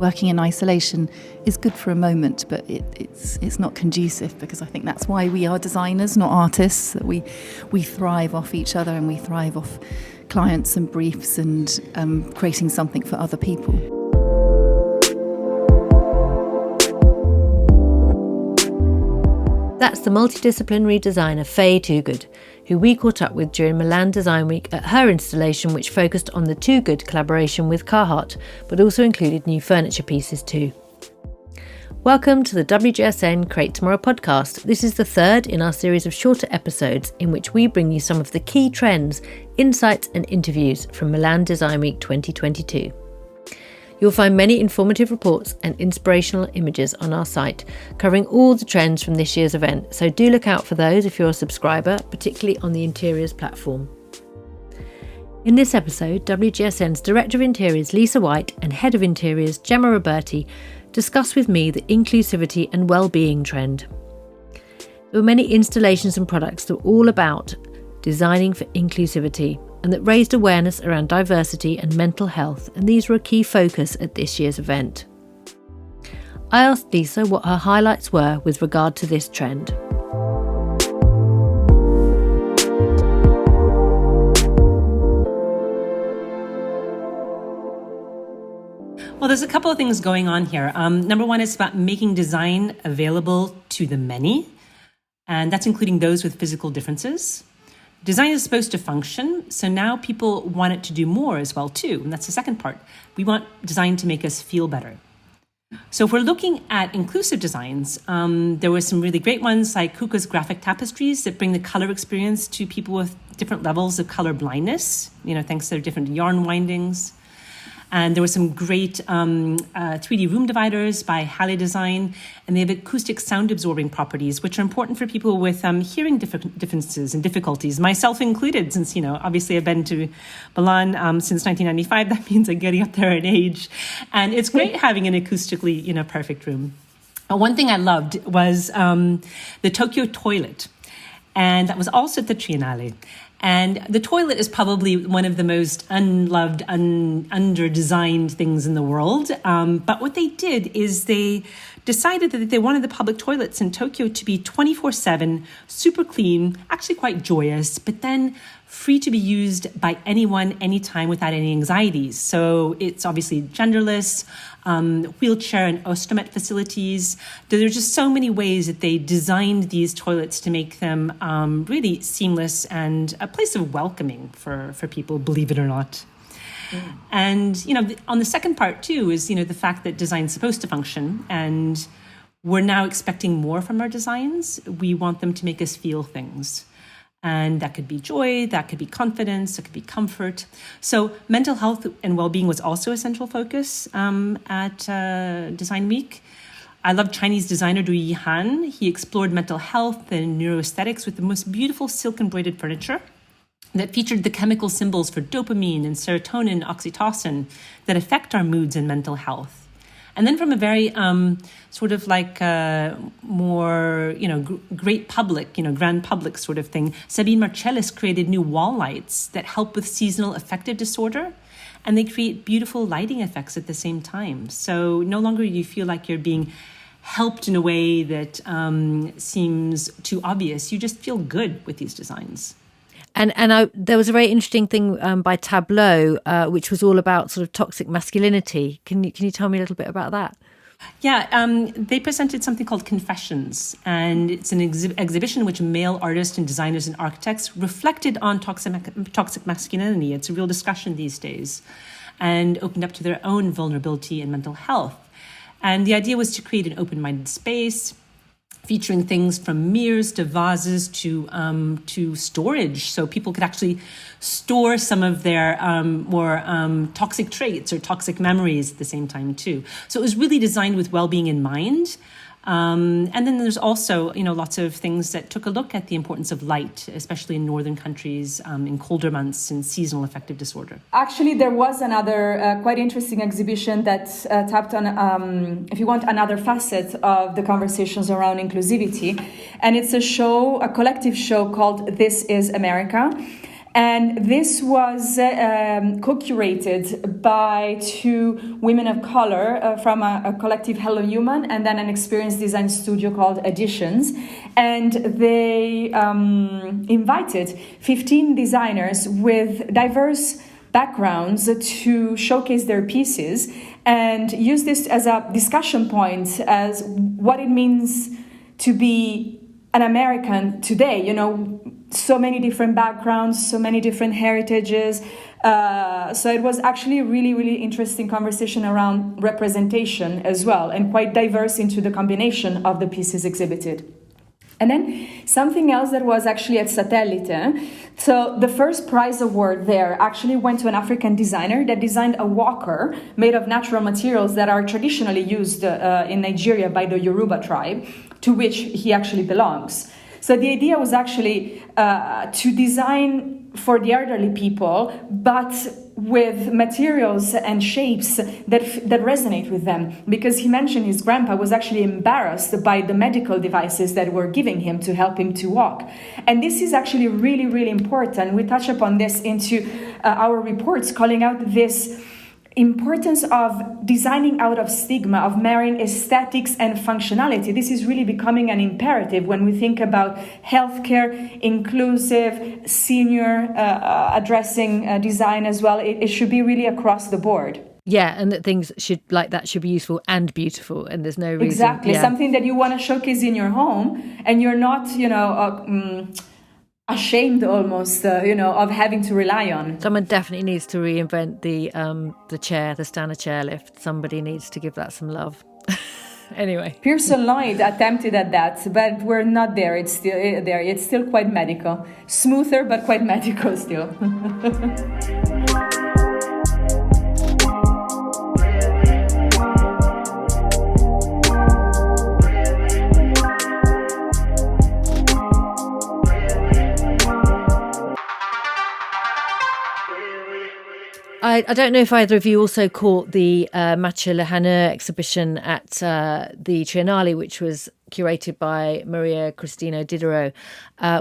working in isolation is good for a moment, but it's not conducive, because I think that's why we are designers, not artists. That we thrive off each other, and we thrive off clients and briefs and creating something for other people. That's the multidisciplinary designer Faye Toogood, who we caught up with during Milan Design Week at her installation, which focused on the Toogood collaboration with Carhartt, but also included new furniture pieces too. Welcome to the WGSN Create Tomorrow podcast. This is the third in our series of shorter episodes in which we bring you some of the key trends, insights and interviews from Milan Design Week 2022. You'll find many informative reports and inspirational images on our site, covering all the trends from this year's event, so do look out for those if you're a subscriber, particularly on the Interiors platform. In this episode, WGSN's Director of Interiors Lisa White and Head of Interiors Gemma Roberti discuss with me the Inclusivity and Wellbeing trend. There were many installations and products that were all about designing for inclusivity, and that raised awareness around diversity and mental health, and these were a key focus at this year's event. I asked Lisa what her highlights were with regard to this trend. Well, there's a couple of things going on here. Number one is about making design available to the many, and that's including those with physical differences. Design is supposed to function, so now people want it to do more as well too, and that's the second part. We want design to make us feel better. So if we're looking at inclusive designs, there were some really great ones like Kuka's graphic tapestries that bring the color experience to people with different levels of color blindness, thanks to their different yarn windings. And there were some great 3D room dividers by Halle Design, and they have acoustic sound absorbing properties, which are important for people with hearing differences and difficulties, myself included, since, obviously I've been to Milan since 1995. That means I'm getting up there in age. And it's great having an acoustically, perfect room. One thing I loved was the Tokyo toilet. And that was also at the Triennale. And the toilet is probably one of the most unloved, under-designed things in the world. But what they did is they decided that they wanted the public toilets in Tokyo to be 24/7, super clean, actually quite joyous, but then free to be used by anyone, anytime, without any anxieties. So it's obviously genderless, wheelchair and ostomet facilities. There are just so many ways that they designed these toilets to make them really seamless and a place of welcoming for people, believe it or not. Mm. And, on the second part too is, the fact that design is supposed to function, and we're now expecting more from our designs. We want them to make us feel things. And that could be joy, that could be confidence, that could be comfort. So mental health and well-being was also a central focus at Design Week. I love Chinese designer Du Yihan. He explored mental health and neuroaesthetics with the most beautiful silk embroidered furniture that featured the chemical symbols for dopamine and serotonin, oxytocin that affect our moods and mental health. And then from a very more, great public, grand public sort of thing, Sabine Marcellus created new wall lights that help with seasonal affective disorder. And they create beautiful lighting effects at the same time. So no longer you feel like you're being helped in a way that seems too obvious. You just feel good with these designs. And there was a very interesting thing by Tableau, which was all about sort of toxic masculinity. Can you tell me a little bit about that? Yeah, they presented something called Confessions, and it's an exhibition in which male artists and designers and architects reflected on toxic masculinity. It's a real discussion these days, and opened up to their own vulnerability and mental health. And the idea was to create an open-minded space, featuring things from mirrors to vases to storage, so people could actually store some of their more toxic traits or toxic memories at the same time too. So it was really designed with well-being in mind. And then there's also, lots of things that took a look at the importance of light, especially in northern countries, in colder months and seasonal affective disorder. Actually, there was another quite interesting exhibition that tapped on, if you want, another facet of the conversations around inclusivity. And it's a collective show called This is America. And this was co-curated by two women of color from a collective Hello Human and then an experienced design studio called Additions. And they invited 15 designers with diverse backgrounds to showcase their pieces and use this as a discussion point as what it means to be an American today. You know, so many different backgrounds, so many different heritages. So it was actually a really, really interesting conversation around representation as well, and quite diverse into the combination of the pieces exhibited. And then something else that was actually at Satellite. So the first prize award there actually went to an African designer that designed a walker made of natural materials that are traditionally used in Nigeria by the Yoruba tribe, to which he actually belongs. So the idea was actually to design for the elderly people, but with materials and shapes that resonate with them. Because he mentioned his grandpa was actually embarrassed by the medical devices that were giving him to help him to walk. And this is actually really, really important. We touch upon this into our reports, calling out this importance of designing out of stigma, of marrying aesthetics and functionality. This is really becoming an imperative when we think about healthcare, inclusive, senior, addressing design as well. It should be really across the board. Yeah, and that things should be useful and beautiful, and there's no reason. Exactly, something that you want to showcase in your home, and you're not, ashamed almost, of having to rely on. Someone definitely needs to reinvent the chair, the Stana chairlift. Somebody needs to give that some love. Anyway, Pearson Lloyd attempted at that, but we're not there. It's still there. It's still quite medical, smoother, but quite medical still. I don't know if either of you also caught the Matcha Le Haneur exhibition at the Triennale, which was curated by Maria Cristina Diderot.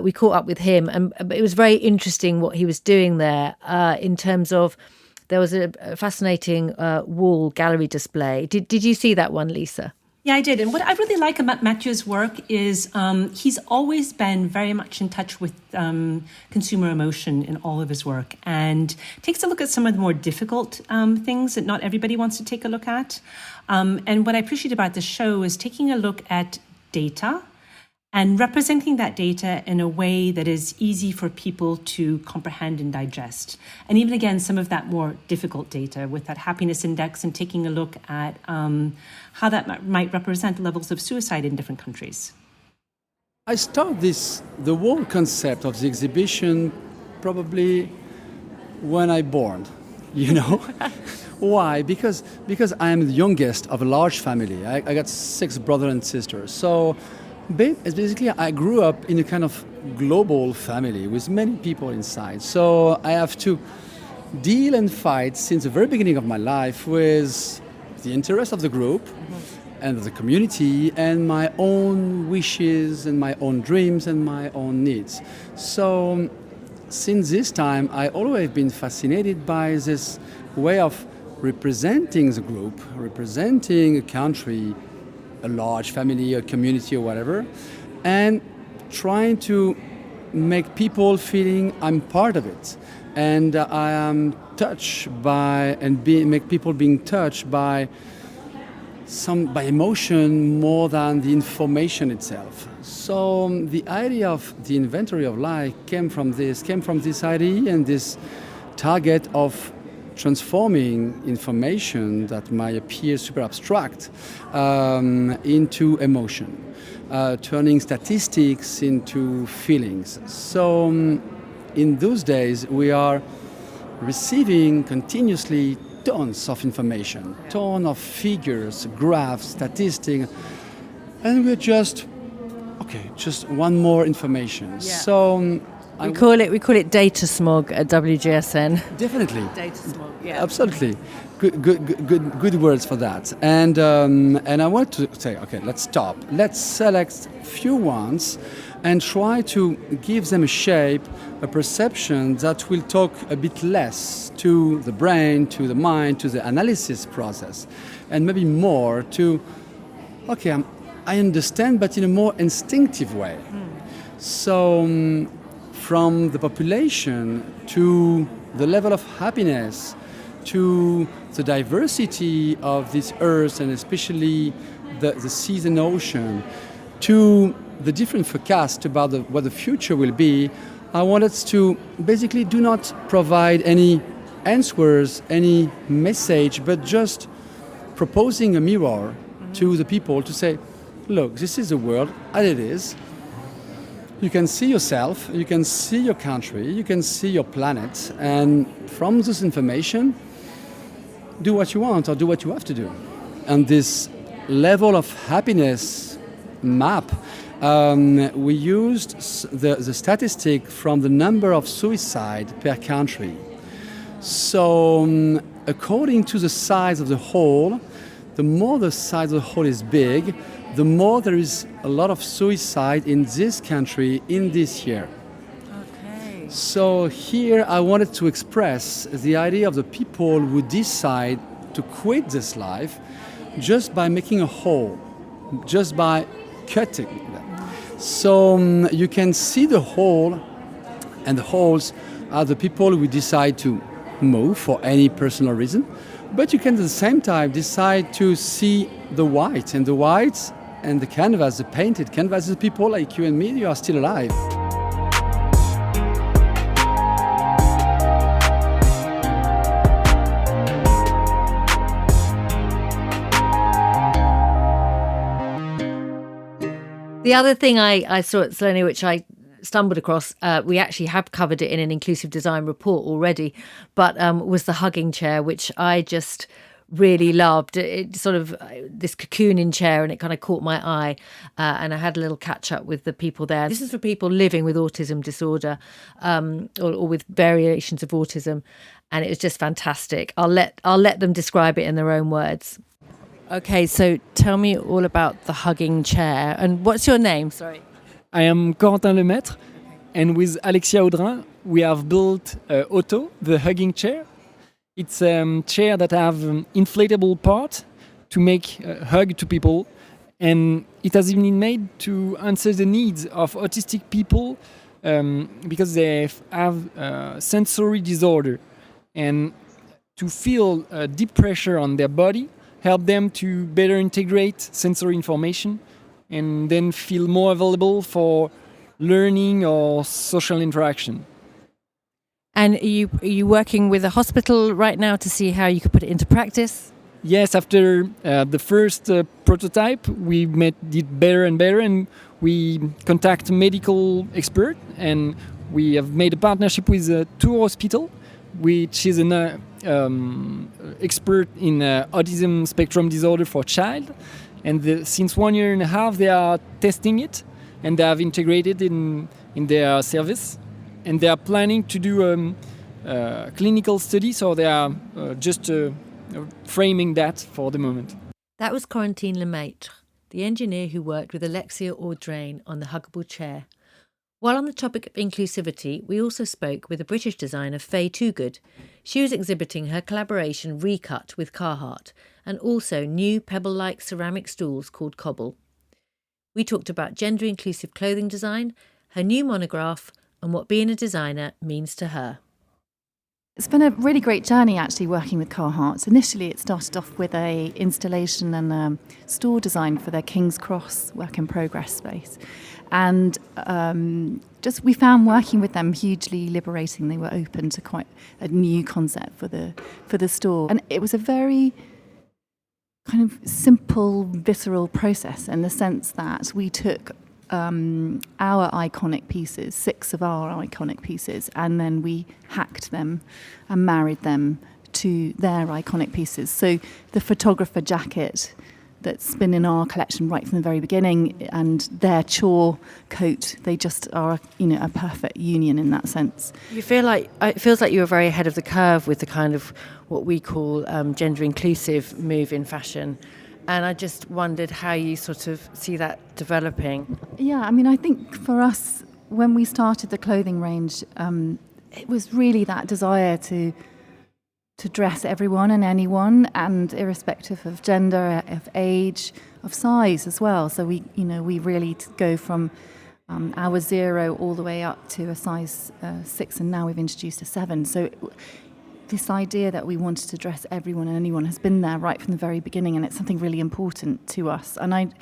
We caught up with him, and it was very interesting what he was doing there in terms of there was a fascinating wall gallery display. Did you see that one, Lisa? Yeah, I did. And what I really like about Mathieu's work is he's always been very much in touch with consumer emotion in all of his work, and takes a look at some of the more difficult things that not everybody wants to take a look at. And what I appreciate about the show is taking a look at data and representing that data in a way that is easy for people to comprehend and digest. And even again, some of that more difficult data with that happiness index, and taking a look at how that might represent levels of suicide in different countries. I started the whole concept of the exhibition probably when I born, Why? Because I am the youngest of a large family. I got 6 brothers and sisters. So basically, I grew up in a kind of global family with many people inside. So I have to deal and fight since the very beginning of my life with the interest of the group and of the community and my own wishes and my own dreams and my own needs. So since this time, I always been fascinated by this way of representing the group, representing a country, a large family, a community or whatever, and trying to make people feeling I'm part of it. And I am touched by, and make people being touched by emotion more than the information itself. So the idea of the inventory of life came from this idea and this target of transforming information that might appear super abstract into emotion, turning statistics into feelings. So in those days, we are receiving continuously tons of information, tons of figures, graphs, statistics, and we're just one more information. Yeah. So we call it data smog at WGSN. Definitely. Data smog, yeah. Absolutely. Good words for that. And I want to say, okay, let's stop. Let's select few ones and try to give them a shape, a perception that will talk a bit less to the brain, to the mind, to the analysis process, and maybe more to, okay, I understand, but in a more instinctive way. So from the population to the level of happiness to the diversity of this earth, and especially the seas and ocean, to the different forecasts about what the future will be, I wanted to basically do not provide any answers, any message, but just proposing a mirror to the people to say, look, this is the world as it is. You can see yourself, you can see your country, you can see your planet, and from this information, do what you want or do what you have to do. And this level of happiness map, we used the statistic from the number of suicide per country. So according to the size of the hole, the more the size of the hole is big, the more there is a lot of suicide in this country in this year. Okay. So here I wanted to express the idea of the people who decide to quit this life just by making a hole, just by cutting them. So you can see the hole, and the holes are the people who decide to move for any personal reason, but you can at the same time decide to see the white, and the white and the canvas, the painted canvas, the people like you and me, you are still alive. The other thing I saw at Saloni, which I stumbled across, we actually have covered it in an inclusive design report already, but was the hugging chair, which I just really loved. It sort of this cocooning chair, and it kind of caught my eye, and I had a little catch up with the people there. This is for people living with autism disorder, or with variations of autism, and it was just fantastic. I'll let them describe it in their own words. Okay, so tell me all about the hugging chair, and what's your name? Sorry. I am Corentin Lemaitre, and with Alexia Audrin, we have built Otto, the hugging chair. It's a chair that have inflatable part to make a hug to people, and it has been made to answer the needs of autistic people because they have sensory disorder, and to feel deep pressure on their body, help them to better integrate sensory information, and then feel more available for learning or social interaction. And are you working with a hospital right now to see how you could put it into practice? Yes, after the first prototype, we did better and better, and we contact a medical expert, and we have made a partnership with Tour Hospital, which is an expert in autism spectrum disorder for child. And since 1 year and a half, they are testing it, and they have integrated in their service. And they are planning to do a clinical study, so they are just framing that for the moment. That was Corentin Lemaitre, the engineer who worked with Alexia Audrin on the huggable chair. While on the topic of inclusivity, we also spoke with a British designer, Faye Toogood. She was exhibiting her collaboration Recut with Carhartt, and also new pebble-like ceramic stools called Cobble. We talked about gender-inclusive clothing design, her new monograph, and what being a designer means to her. It's been a really great journey actually working with Carhartt. Initially it started off with a installation and store design for their King's Cross work in progress space. And we found working with them hugely liberating. They were open to quite a new concept for the store. And it was a very kind of simple, visceral process in the sense that we took our iconic pieces, 6 of our iconic pieces, and then we hacked them and married them to their iconic pieces. So the photographer jacket that's been in our collection right from the very beginning, and their chore coat, they just are, a perfect union in that sense. You feel like it feels like you were very ahead of the curve with the kind of what we call gender inclusive move in fashion. And I just wondered how you sort of see that developing. Yeah, I mean, I think for us, when we started the clothing range, it was really that desire to dress everyone and anyone, and irrespective of gender, of age, of size as well. So we really go from our 0 all the way up to a size 6, and now we've introduced a 7. So this idea that we wanted to dress everyone and anyone has been there right from the very beginning, and it's something really important to us. And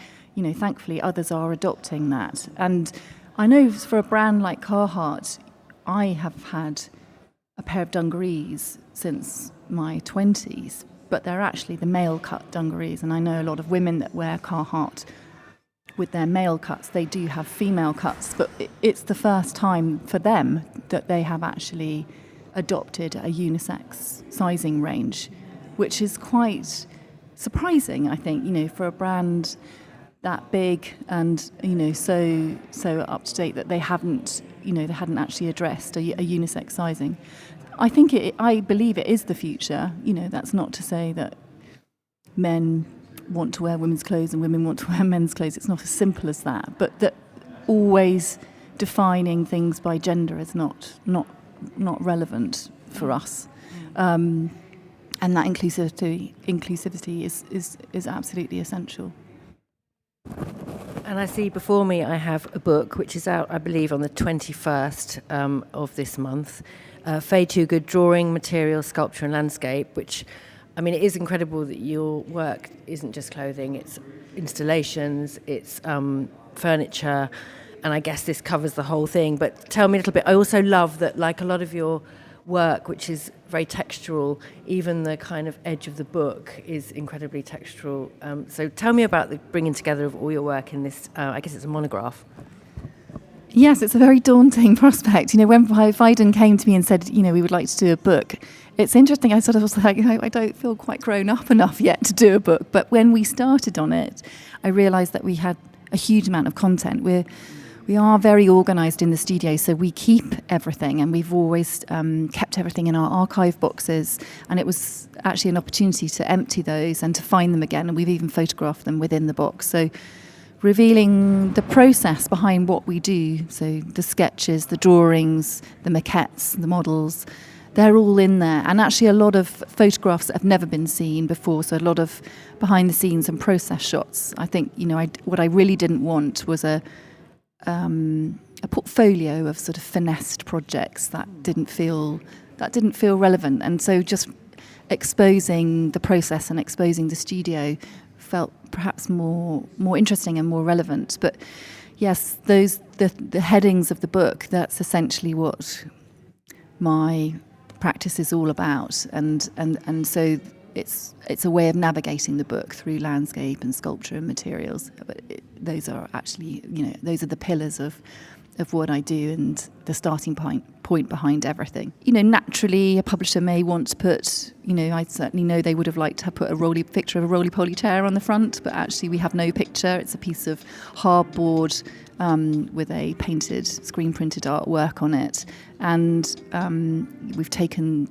thankfully others are adopting that. And I know for a brand like Carhartt, I have had a pair of dungarees since my 20s, but they're actually the male cut dungarees. And I know a lot of women that wear Carhartt with their male cuts. They do have female cuts, but it's the first time for them that they have actually adopted a unisex sizing range, which is quite surprising, I think, for a brand that big and, so up to date, that they hadn't actually addressed a unisex sizing. I believe it is the future. That's not to say that men want to wear women's clothes and women want to wear men's clothes. It's not as simple as that. But that always defining things by gender is not relevant for us. And that inclusivity is absolutely essential. And I see before me I have a book which is out, I believe, on the 21st of this month, Faye Toogood, Drawing, Material, Sculpture and Landscape, which, I mean, it is incredible that your work isn't just clothing, it's installations, it's furniture, and I guess this covers the whole thing. But tell me a little bit. I also love that, like a lot of your work, which is very textural, even the kind of edge of the book is incredibly textural. So tell me about the bringing together of all your work in this, I guess it's a monograph. Yes, it's a very daunting prospect. When Biden came to me and said, we would like to do a book, it's interesting. I sort of was like, I don't feel quite grown up enough yet to do a book. But when we started on it, I realised that we had a huge amount of content. We are very organised in the studio, so we keep everything, and we've always kept everything in our archive boxes, and it was actually an opportunity to empty those and to find them again, and we've even photographed them within the box. So revealing the process behind what we do, so the sketches, the drawings, the maquettes, the models, they're all in there. And actually a lot of photographs that have never been seen before, so a lot of behind the scenes and process shots. I think, what I really didn't want was a portfolio of sort of finessed projects that didn't feel relevant. And so just exposing the process and exposing the studio felt perhaps more interesting and more relevant. But yes, the headings of the book, that's essentially what my practice is all about, and so it's a way of navigating the book through landscape and sculpture and materials. But those are actually, those are the pillars of what I do and the starting point behind everything. Naturally, a publisher may want to put, I certainly know they would have liked to put a picture of a roly-poly chair on the front, but actually we have no picture. It's a piece of hardboard with a painted, screen-printed artwork on it. And we've taken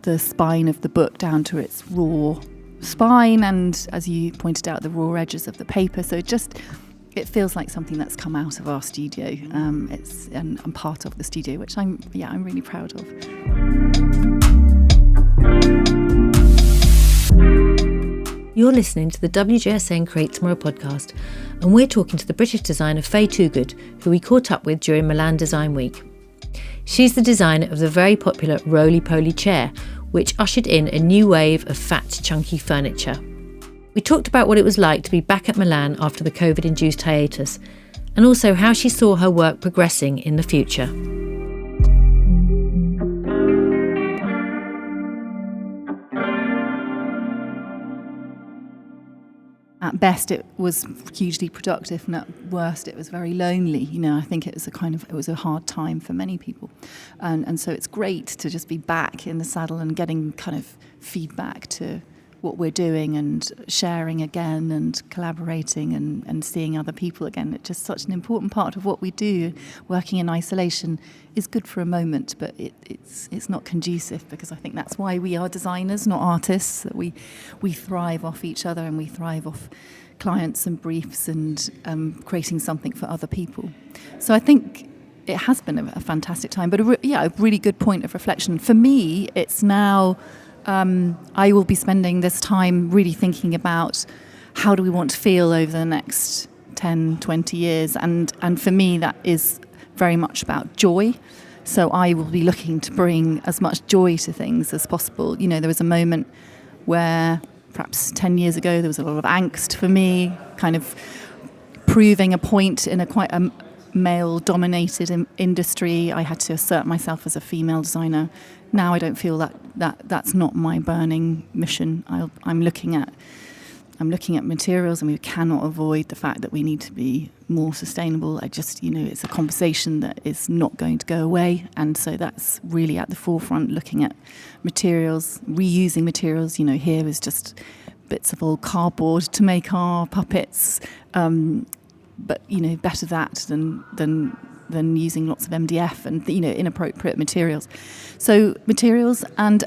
the spine of the book down to its raw spine and, as you pointed out, the raw edges of the paper. So it feels like something that's come out of our studio. I'm part of the studio, which I'm really proud of. You're listening to the WGSN Create Tomorrow podcast, and we're talking to the British designer Faye Toogood, who we caught up with during Milan Design Week. She's the designer of the very popular roly-poly chair, which ushered in a new wave of fat, chunky furniture. We talked about what it was like to be back at Milan after the COVID-induced hiatus, and also how she saw her work progressing in the future. At best, it was hugely productive, and at worst, it was very lonely. I think it was a hard time for many people, and so it's great to just be back in the saddle and getting kind of feedback to what we're doing and sharing again and collaborating and seeing other people again. It's just such an important part of what we do. Working in isolation is good for a moment, but it's not conducive, because I think that's why we are designers, not artists. That we thrive off each other and we thrive off clients and briefs and creating something for other people. So I think it has been a fantastic time, but a really good point of reflection. For me, it's now, I will be spending this time really thinking about how do we want to feel over the next 10, 20 years. And for me, that is very much about joy. So I will be looking to bring as much joy to things as possible. You know, there was a moment where perhaps 10 years ago, there was a lot of angst for me, kind of proving a point in a quite a male-dominated industry. I had to assert myself as a female designer. Now I don't feel that's not my burning mission. I'm looking at materials, and we cannot avoid the fact that we need to be more sustainable. It's a conversation that is not going to go away, and so that's really at the forefront. Looking at materials, reusing materials. You know, here is just bits of old cardboard to make our puppets. But better that than using lots of MDF and inappropriate materials. So materials and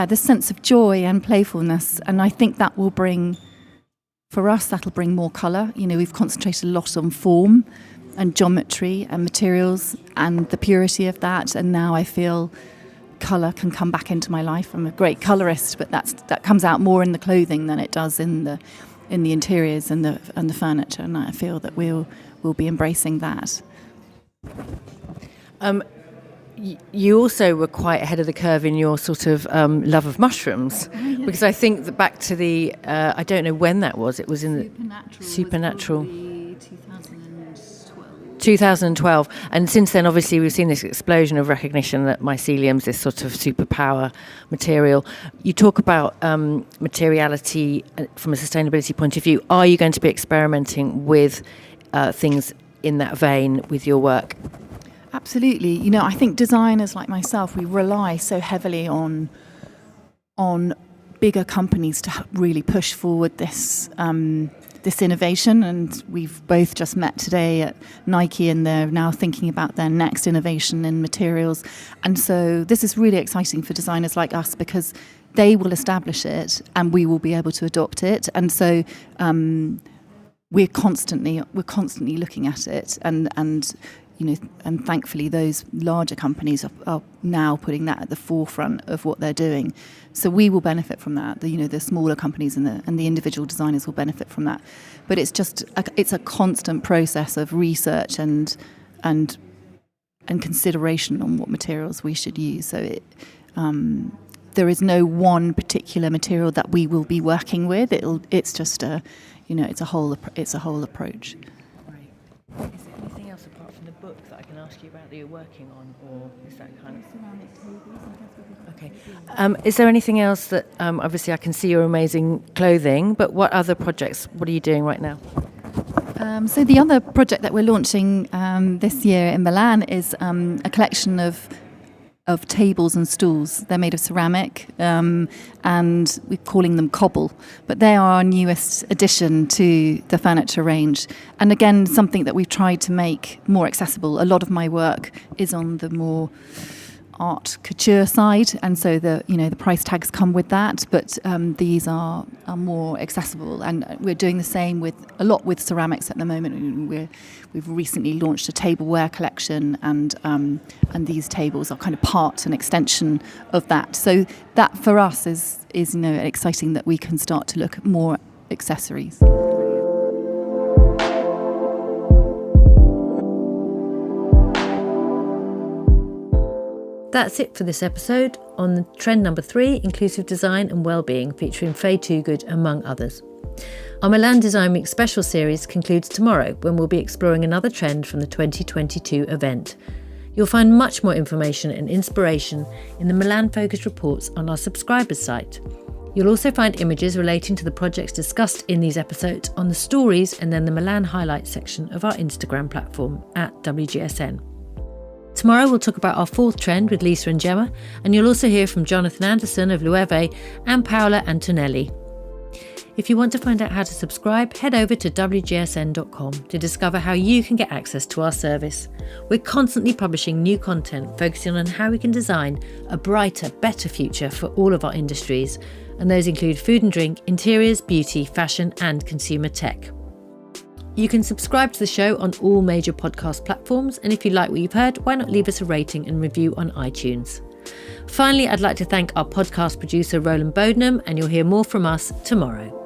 this sense of joy and playfulness, and I think that will bring, for us, that'll bring more colour. We've concentrated a lot on form and geometry and materials and the purity of that, and now I feel colour can come back into my life. I'm a great colourist, but that comes out more in the clothing than it does in the interiors and the furniture, and I feel that we'll be embracing that. You also were quite ahead of the curve in your sort of love of mushrooms, because I think that back to the I don't know when that was. It was in Supernatural. 2012, and since then obviously we've seen this explosion of recognition that mycelium's this sort of superpower material. You talk about materiality from a sustainability point of view. Are you going to be experimenting with things in that vein with your work? Absolutely. I think designers like myself, we rely so heavily on bigger companies to really push forward this innovation, and we've both just met today at Nike, and they're now thinking about their next innovation in materials. And so this is really exciting for designers like us, because they will establish it and we will be able to adopt it. And so we're constantly looking at it, and thankfully those larger companies are now putting that at the forefront of what they're doing. So we will benefit from that. The smaller companies and the individual designers will benefit from that. But it's just it's a constant process of research and consideration on what materials we should use. So there is no one particular material that we will be working with. It's just it's a whole approach. Right. Is there anything else apart from the book that I can ask you about that you're working on, or is that kind of ceramic tables? Okay. Is there anything else that obviously I can see your amazing clothing, but what other projects? What are you doing right now? So the other project that we're launching this year in Milan is a collection of tables and stools. They're made of ceramic, and we're calling them cobble. But they are our newest addition to the furniture range. And again, something that we've tried to make more accessible. A lot of my work is on the more art couture side, and so the price tags come with that, but these are more accessible, and we're doing the same with ceramics at the moment. We've recently launched a tableware collection, and these tables are kind of part and extension of that. So that for us is exciting that we can start to look at more accessories. That's it for this episode on trend number 3, Inclusive Design and Wellbeing, featuring Faye Toogood, among others. Our Milan Design Week special series concludes tomorrow, when we'll be exploring another trend from the 2022 event. You'll find much more information and inspiration in the Milan Focus reports on our subscribers site. You'll also find images relating to the projects discussed in these episodes on the stories and then the Milan highlights section of our Instagram platform at WGSN. Tomorrow we'll talk about our 4th trend with Lisa and Gemma, and you'll also hear from Jonathan Anderson of Loewe and Paola Antonelli. If you want to find out how to subscribe, head over to WGSN.com to discover how you can get access to our service. We're constantly publishing new content focusing on how we can design a brighter, better future for all of our industries, and those include food and drink, interiors, beauty, fashion, and consumer tech. You can subscribe to the show on all major podcast platforms, and if you like what you've heard, why not leave us a rating and review on iTunes. Finally, I'd like to thank our podcast producer Roland Bodenham, and you'll hear more from us tomorrow.